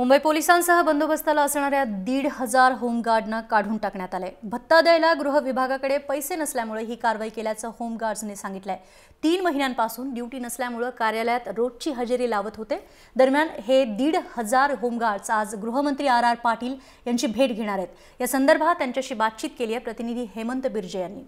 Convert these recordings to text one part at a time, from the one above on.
मुंबई पोलिसांसह बंदोबस्ताला असणाऱ्या 1,500 होमगार्डना काढून टाकण्यात आले। भत्ता द्यायला गृह विभागाकडे पैसे नसल्यामुळे ही कारवाई केल्याचं होमगार्ड्सने सांगितलंय। 3 महिन्यांपासून ड्युटी नसल्यामुळे कार्यालयात रोजची हजेरी लावत होते। दरम्यान हे 1,500 होमगार्ड्स आज गृहमंत्री आर पाटील यांची भेट घेणार आहेत। या संदर्भात त्यांच्याशी बातचीत केली आहे प्रतिनिधी हेमंत बिर्जे यांनी।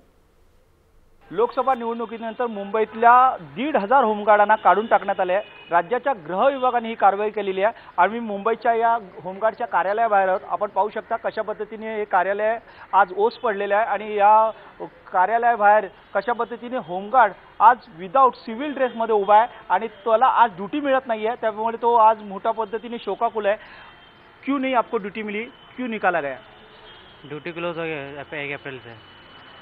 लोकसभा निवडणुकीनंतर मुंबईतल्या 1,500 होमगार्डांना काढून टाकण्यात आले आहे। राज्याच्या गृह विभागाने ही कारवाई केलेली आहे आणि मुंबईच्या या होमगार्डच्या कार्यालयाबाहेर आपण पाहू शकता कशा पद्धतीने हे कार्यालय आज ओस पडलेले आहे आणि या कार्यालयाबाहेर कशा पद्धतीने होमगार्ड आज विदाउट सिव्हिल ड्रेसमध्ये उभा आहे आणि त्याला आज ड्युटी मिळत नाही आहे, त्यामुळे तो आज मोठ्या पद्धतीने शोकाकुल आहे। क्यों नहीं आपको ड्यूटी मिली, क्यों निकाला गया? ड्यूटी क्लोज हो गया 1 अप्रैल से।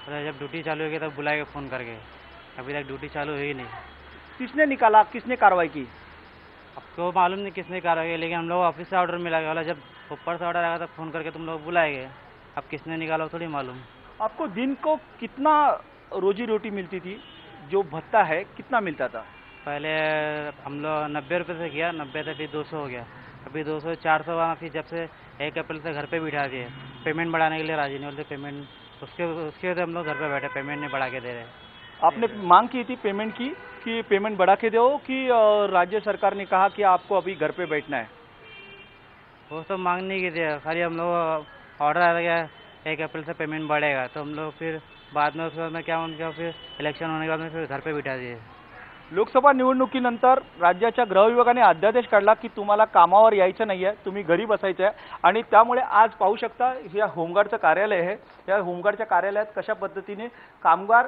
जब ड्यूटी चालू होगी तब बुलाएगा फ़ोन करके, अभी तक ड्यूटी चालू हुई नहीं। किसने निकाला, किसने कार्रवाई की? आपको मालूम नहीं किसने कार्रवाई की, लेकिन हम लोग ऑफिस से ऑर्डर मिला वाला, जब ऊपर से ऑर्डर आएगा तब फ़ोन करके तुम लोग बुलाएंगे। अब किसने निकाला थोड़ी मालूम। आपको दिन को कितना रोजी रोटी मिलती थी? जो भत्ता है कितना मिलता था? पहले हम लोग 90 रुपये से किया, 90 से फिर 200 हो गया, अभी 200 400 हुआ। फिर जब से 1 अप्रैल से घर पे बिठा दिए, पेमेंट बढ़ाने के लिए राजी नहीं बोलते। पेमेंट उसके वजह हम लोग घर पे बैठे, पेमेंट नहीं बढ़ा के दे रहे। आपने मांग की थी पेमेंट की कि पेमेंट बढ़ा के दो कि राज्य सरकार ने कहा कि आपको अभी घर पे बैठना है? वो तो मांग नहीं की थी, खाली हम लोग ऑर्डर आ गया 1 अप्रैल से पेमेंट बढ़ेगा, तो हम लोग फिर बाद में उसके बाद में क्या उनका फिर इलेक्शन होने के बाद में फिर घर पे बिठा दिए। लोकसभा निवडणुकीनंतर राज्याच्या गृह विभागाने अध्यादेश काढला की तुम्हाला कामावर यायचं नाहीये, तुम्ही घरी बसायचं आहे आणि त्यामुळे आज पाहू शकता या होमगार्डचं कार्यालय आहे। या होमगार्डच्या कार्यालयात कशा पद्धतीने कामगार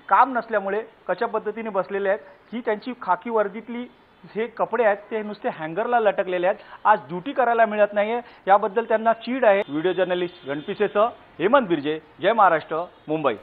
काम नसल्यामुळे कशा पद्धतीने बसलेले आहेत। ही त्यांची खाकी वर्दीतली जे कपडे आहेत ते नुसते हँगरला लटकलेले आहेत। आज ड्युटी करायला मिळत नाहीये, याबद्दल त्यांना चीड आहे। व्हिडिओ जर्नलिस्ट रणपिसेसह हेमंत बिर्जे, जय महाराष्ट्र, मुंबई।